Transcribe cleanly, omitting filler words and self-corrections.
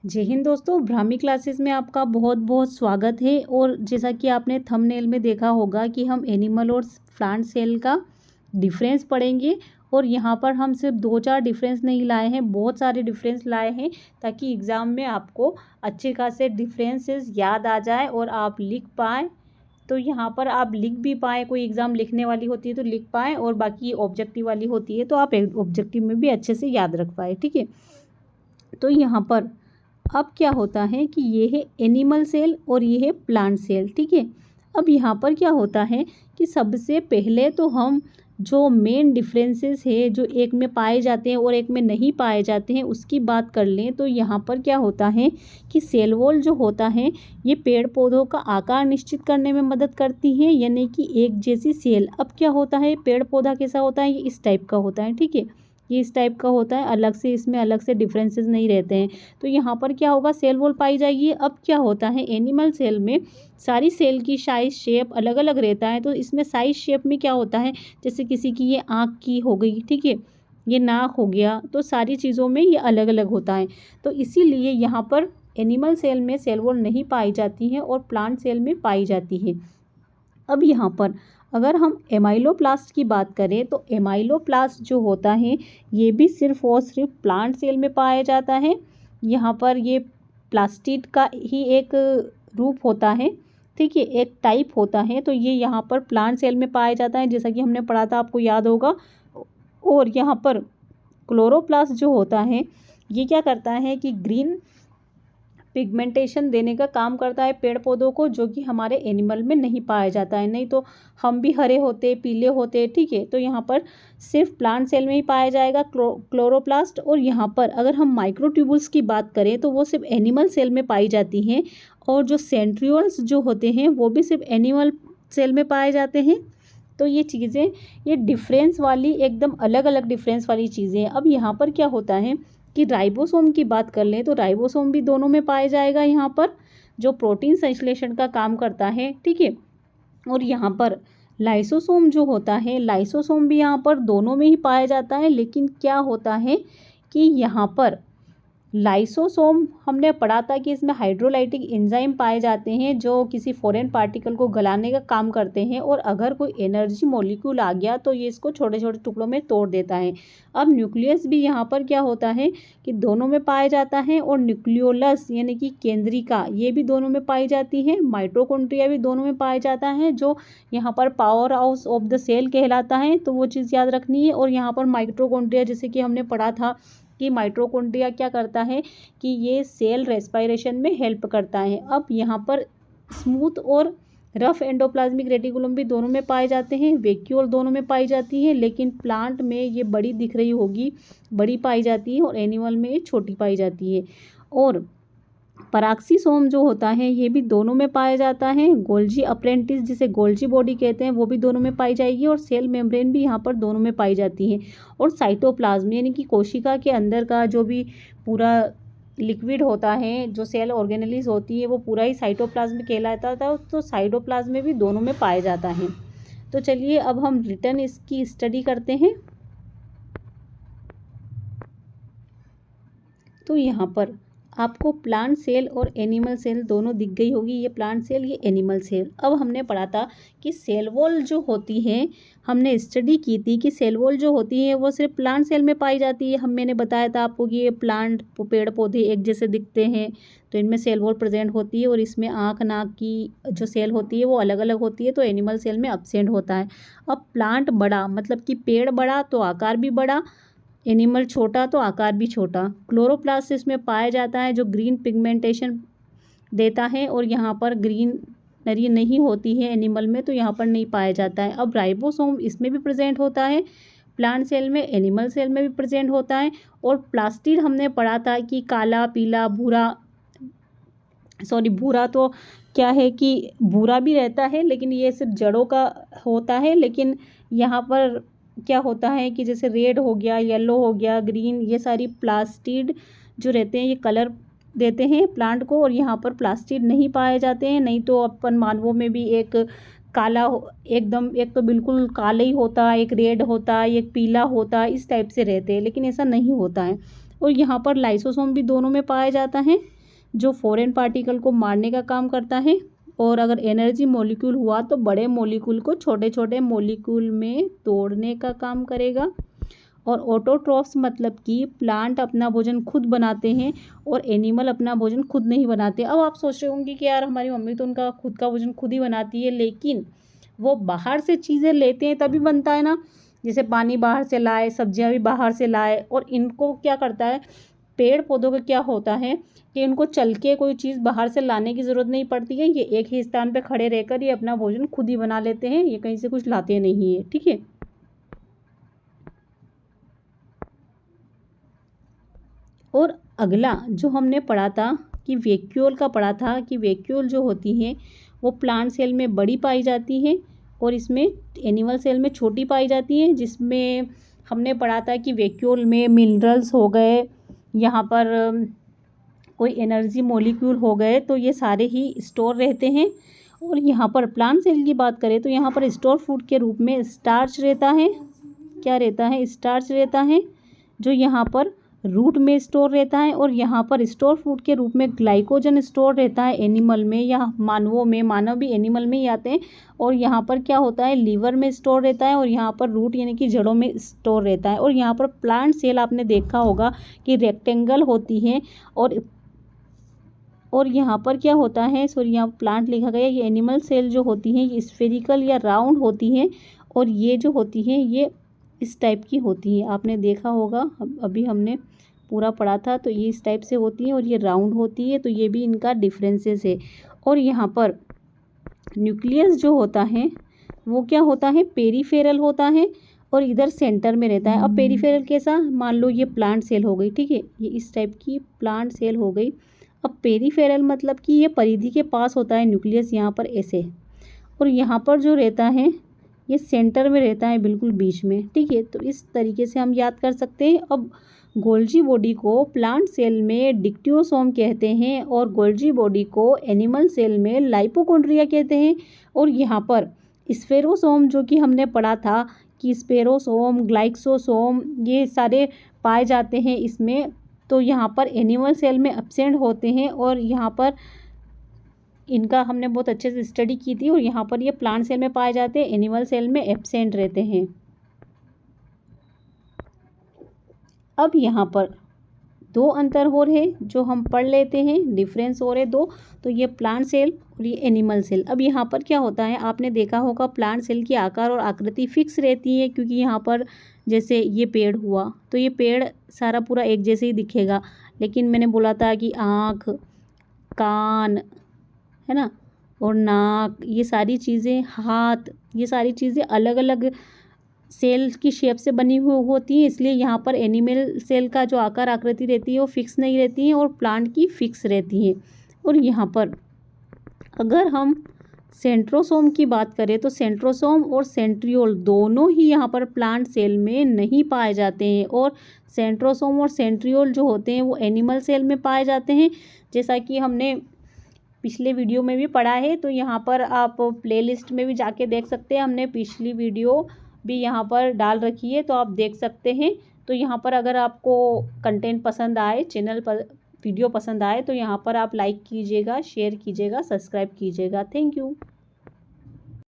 जय हिंद दोस्तों, ब्राह्मी क्लासेस में आपका बहुत बहुत स्वागत है। और जैसा कि आपने थंबनेल में देखा होगा कि हम एनिमल और प्लांट सेल का डिफरेंस पढ़ेंगे। और यहाँ पर हम सिर्फ 2-4 डिफरेंस नहीं लाए हैं, बहुत सारे डिफरेंस लाए हैं ताकि एग्ज़ाम में आपको अच्छे खासे डिफरेंसेस याद आ जाए और आप लिख पाएँ। तो यहाँ पर आप लिख भी पाएँ, कोई एग्ज़ाम लिखने वाली होती है तो लिख पाएँ, और बाकी ऑब्जेक्टिव वाली होती है तो आप ऑब्जेक्टिव में भी अच्छे से याद रख पाए। ठीक है, तो यहाँ पर अब क्या होता है कि ये है एनिमल सेल और ये है प्लांट सेल। ठीक है, अब यहाँ पर क्या होता है कि सबसे पहले तो हम जो मेन डिफरेंसेस है जो एक में पाए जाते हैं और एक में नहीं पाए जाते हैं उसकी बात कर लें। तो यहाँ पर क्या होता है कि सेल वॉल जो होता है ये पेड़ पौधों का आकार निश्चित करने में मदद करती है, यानी कि एक जैसी सेल। अब क्या होता है, पेड़ पौधा कैसा होता है, ये इस टाइप का होता है। ठीक है, ये इस टाइप का होता है, अलग से इसमें अलग से डिफरेंसेस नहीं रहते हैं। तो यहाँ पर क्या होगा, सेल वॉल पाई जाएगी। अब क्या होता है, एनिमल सेल में सारी सेल की साइज शेप अलग अलग रहता है। तो इसमें साइज शेप में क्या होता है, जैसे किसी की ये आँख की हो गई, ठीक है, ये नाक हो गया, तो सारी चीज़ों में ये अलग अलग होता है। तो इसीलिए यहाँ पर एनिमल सेल में सेल वॉल नहीं पाई जाती है और प्लांट सेल में पाई जाती है। अब यहाँ पर अगर हम एमाइलोप्लास्ट की बात करें तो एमाइलोप्लास्ट जो होता है ये भी सिर्फ और सिर्फ प्लांट सेल में पाया जाता है। यहाँ पर ये प्लास्टिड का ही एक रूप होता है, ठीक है, एक टाइप होता है। तो ये यहाँ पर प्लांट सेल में पाया जाता है, जैसा कि हमने पढ़ा था, आपको याद होगा। और यहाँ पर क्लोरोप्लास्ट जो होता है ये क्या करता है कि ग्रीन पिगमेंटेशन देने का काम करता है पेड़ पौधों को, जो कि हमारे एनिमल में नहीं पाया जाता है। नहीं तो हम भी हरे होते, पीले होते। ठीक है, तो यहाँ पर सिर्फ प्लांट सेल में ही पाया जाएगा क्लोरोप्लास्ट। और यहाँ पर अगर हम माइक्रोट्यूबुल्स की बात करें तो वो सिर्फ एनिमल सेल में पाई जाती हैं, और जो सेंट्रियोल्स जो होते हैं वो भी सिर्फ एनिमल सेल में पाए जाते हैं। तो ये चीज़ें, ये डिफरेंस वाली, एकदम अलग अलग डिफरेंस वाली चीज़ें हैं। अब यहाँ पर क्या होता है कि राइबोसोम की बात कर लें तो राइबोसोम भी दोनों में पाया जाएगा, यहाँ पर जो प्रोटीन संश्लेषण का काम करता है। ठीक है, और यहाँ पर लाइसोसोम जो होता है, लाइसोसोम भी यहाँ पर दोनों में ही पाया जाता है। लेकिन क्या होता है कि यहाँ पर लाइसोसोम हमने पढ़ा था कि इसमें हाइड्रोलाइटिक एंजाइम पाए जाते हैं जो किसी फॉरेन पार्टिकल को गलाने का काम करते हैं, और अगर कोई एनर्जी मॉलिक्यूल आ गया तो ये इसको छोटे छोटे टुकड़ों में तोड़ देता है। अब न्यूक्लियस भी यहाँ पर क्या होता है कि दोनों में पाया जाता है, और न्यूक्लियोलस यानी कि केंद्रिका ये भी दोनों में पाई जाती है। माइटोकॉन्ड्रिया भी दोनों में पाया जाता है, जो यहाँ पर powerhouse of the cell कहलाता है, तो वो चीज़ याद रखनी है। और यहाँ पर माइटोकॉन्ड्रिया, जैसे कि हमने पढ़ा था कि माइटोकॉन्ड्रिया क्या करता है कि ये सेल रेस्पिरेशन में हेल्प करता है। अब यहाँ पर स्मूथ और रफ एंडोप्लाज्मिक रेटिकुलम भी दोनों में पाए जाते हैं, वैक्यूल दोनों में पाई जाती है। लेकिन प्लांट में ये बड़ी दिख रही होगी, बड़ी पाई जाती है, और एनिमल में ये छोटी पाई जाती है। और पराक्सीसोम जो होता है ये भी दोनों में पाया जाता है। गोल्जी अप्रेंटिस, जिसे गोल्जी बॉडी कहते हैं, वो भी दोनों में पाई जाएगी। और सेल मेम्ब्रेन भी यहाँ पर दोनों में पाई जाती है। और साइटोप्लाज्म यानी कि कोशिका के अंदर का जो भी पूरा लिक्विड होता है, जो सेल ऑर्गेनेलिस होती है, वो पूरा ही साइटोप्लाज्म कहलाता था। तो साइटोप्लाज्म में भी दोनों में पाया जाता है। तो चलिए अब हम रिटर्न इसकी स्टडी करते हैं। तो यहाँ पर आपको प्लांट सेल और एनिमल सेल दोनों दिख गई होगी, ये प्लांट सेल, ये एनिमल सेल। अब हमने पढ़ा था कि सेल वॉल जो होती है, हमने स्टडी की थी कि सेल वॉल जो होती है वो सिर्फ प्लांट सेल में पाई जाती है। मैंने बताया था आपको कि ये प्लांट पेड़ पौधे एक जैसे दिखते हैं तो इनमें सेल वॉल प्रेजेंट होती है, और इसमें आँख नाक की जो सेल होती है वो अलग अलग होती है, तो एनिमल सेल में एब्सेंट होता है। अब प्लांट बड़ा मतलब कि पेड़ बड़ा तो आकार भी बड़ा, एनिमल छोटा तो आकार भी छोटा। क्लोरोप्लास्ट इसमें पाया जाता है जो ग्रीन पिगमेंटेशन देता है, और यहाँ पर ग्रीनरी नहीं होती है एनिमल में, तो यहाँ पर नहीं पाया जाता है। अब राइबोसोम इसमें भी प्रेजेंट होता है, प्लांट सेल में, एनिमल सेल में भी प्रेजेंट होता है। और प्लास्टिड हमने पढ़ा था कि काला, पीला, भूरा, भूरा तो क्या है कि भूरा भी रहता है, लेकिन ये सिर्फ जड़ों का होता है। लेकिन यहाँ पर क्या होता है कि जैसे रेड हो गया, येलो हो गया, ग्रीन, ये सारी प्लास्टिड जो रहते हैं ये कलर देते हैं प्लांट को, और यहाँ पर प्लास्टिड नहीं पाए जाते हैं। नहीं तो अपन मानवों में भी एक काला एकदम, एक तो बिल्कुल काला ही होता, एक रेड होता, एक पीला होता, इस टाइप से रहते हैं, लेकिन ऐसा नहीं होता है। और यहाँ पर लाइसोसोम भी दोनों में पाया जाता है, जो फॉरेन पार्टिकल को मारने का काम करता है। और अगर एनर्जी मॉलिक्यूल हुआ तो बड़े मॉलिक्यूल को छोटे छोटे मॉलिक्यूल में तोड़ने का काम करेगा। और ऑटोट्रॉफ्स मतलब कि प्लांट अपना भोजन खुद बनाते हैं और एनिमल अपना भोजन खुद नहीं बनाते। अब आप सोच रहे होंगे कि यार हमारी मम्मी तो उनका खुद का भोजन खुद ही बनाती है, लेकिन वो बाहर से चीज़ें लेते हैं तभी बनता है ना। जैसे पानी बाहर से लाए, सब्जियां भी बाहर से लाए, और इनको क्या करता है, पेड़ पौधों का क्या होता है कि इनको चल के कोई चीज़ बाहर से लाने की ज़रूरत नहीं पड़ती है। ये एक ही स्थान पे खड़े रहकर ये अपना भोजन खुद ही बना लेते हैं, ये कहीं से कुछ लाते नहीं है। ठीक है। और अगला जो हमने पढ़ा था कि वैक्यूल का पढ़ा था कि वैक्यूल जो होती हैं वो प्लांट सेल में बड़ी पाई जाती है और इसमें एनिमल सेल में छोटी पाई जाती है। जिसमें हमने पढ़ा था कि वैक्यूल में मिनरल्स हो गए, यहाँ पर कोई एनर्जी मॉलिक्यूल हो गए, तो ये सारे ही स्टोर रहते हैं। और यहाँ पर प्लांट सेल की बात करें तो यहाँ पर स्टोर फूड के रूप में स्टार्च रहता है। क्या रहता है? स्टार्च रहता है, जो यहाँ पर रूट में स्टोर रहता है। और यहाँ पर स्टोर फूड के रूप में ग्लाइकोजन स्टोर रहता है एनिमल में या मानवों में। मानव भी एनिमल में ही आते हैं। और यहाँ पर क्या होता है, लीवर में स्टोर रहता है। और यहाँ पर रूट यानी कि जड़ों में स्टोर रहता है। और यहाँ पर प्लांट सेल आपने देखा होगा कि रेक्टेंगल होती हैं। और यहाँ पर क्या होता है, सॉरी यहाँ प्लांट लिखा गया, ये एनिमल सेल जो होती हैं ये स्फेरिकल या राउंड होती हैं। और ये जो होती हैं ये इस टाइप की होती हैं, आपने देखा होगा, अभी हमने पूरा पढ़ा था। तो ये इस टाइप से होती हैं और ये राउंड होती है। तो ये भी इनका डिफरेंसेस है। और यहाँ पर न्यूक्लियस जो होता है वो क्या होता है, पेरीफेरल होता है और इधर सेंटर में रहता है। अब पेरीफेरल कैसा, मान लो ये प्लांट सेल हो गई, ठीक है, ये इस टाइप की प्लांट सेल हो गई। अब पेरीफेरल मतलब कि ये परिधि के पास होता है न्यूक्लियस, यहाँ पर ऐसे। और यहाँ पर जो रहता है ये सेंटर में रहता है, बिल्कुल बीच में। ठीक है, तो इस तरीके से हम याद कर सकते हैं। अब गोल्जी बॉडी को प्लांट सेल में डिक्टियोसोम कहते हैं और गोल्जी बॉडी को एनिमल सेल में लाइपोकॉन्ड्रिया कहते हैं। और यहाँ पर स्फेरोसोम जो कि हमने पढ़ा था कि स्पेरोसोम, ग्लाइक्सोसोम, ये सारे पाए जाते हैं इसमें। तो यहाँ पर एनिमल सेल में एब्सेंट होते हैं और यहाँ पर इनका हमने बहुत अच्छे से स्टडी की थी। और यहाँ पर ये प्लांट सेल में पाए जाते हैं, एनिमल सेल में एब्सेंट रहते हैं। अब यहाँ पर दो अंतर और है जो हम पढ़ लेते हैं, डिफरेंस और है दो। तो ये प्लांट सेल और ये एनिमल सेल। अब यहाँ पर क्या होता है, आपने देखा होगा प्लांट सेल की आकार और आकृति फिक्स रहती है, क्योंकि यहाँ पर जैसे ये पेड़ हुआ तो ये पेड़ सारा पूरा एक जैसे ही दिखेगा। लेकिन मैंने बोला था कि आँख, कान, है ना, और नाक, ये सारी चीज़ें, हाथ, ये सारी चीज़ें अलग अलग सेल की शेप से बनी हुई होती है। इसलिए यहाँ पर एनिमल सेल का जो आकार आकृति रहती है वो फिक्स नहीं रहती है और प्लांट की फिक्स रहती है। और यहाँ पर अगर हम सेंट्रोसोम की बात करें तो सेंट्रोसोम और सेंट्रियोल दोनों ही यहाँ पर प्लांट सेल में नहीं पाए जाते हैं। और सेंट्रोसोम और सेंट्रियोल जो होते हैं वो एनिमल सेल में पाए जाते हैं, जैसा कि हमने पिछले वीडियो में भी पढ़ा है। तो यहाँ पर आप प्लेलिस्ट में भी जाके देख सकते हैं, हमने पिछली वीडियो भी यहाँ पर डाल रखी है, तो आप देख सकते हैं। तो यहाँ पर अगर आपको कंटेंट पसंद आए, चैनल पर वीडियो पसंद आए, तो यहाँ पर आप लाइक कीजिएगा, शेयर कीजिएगा, सब्सक्राइब कीजिएगा। Thank you.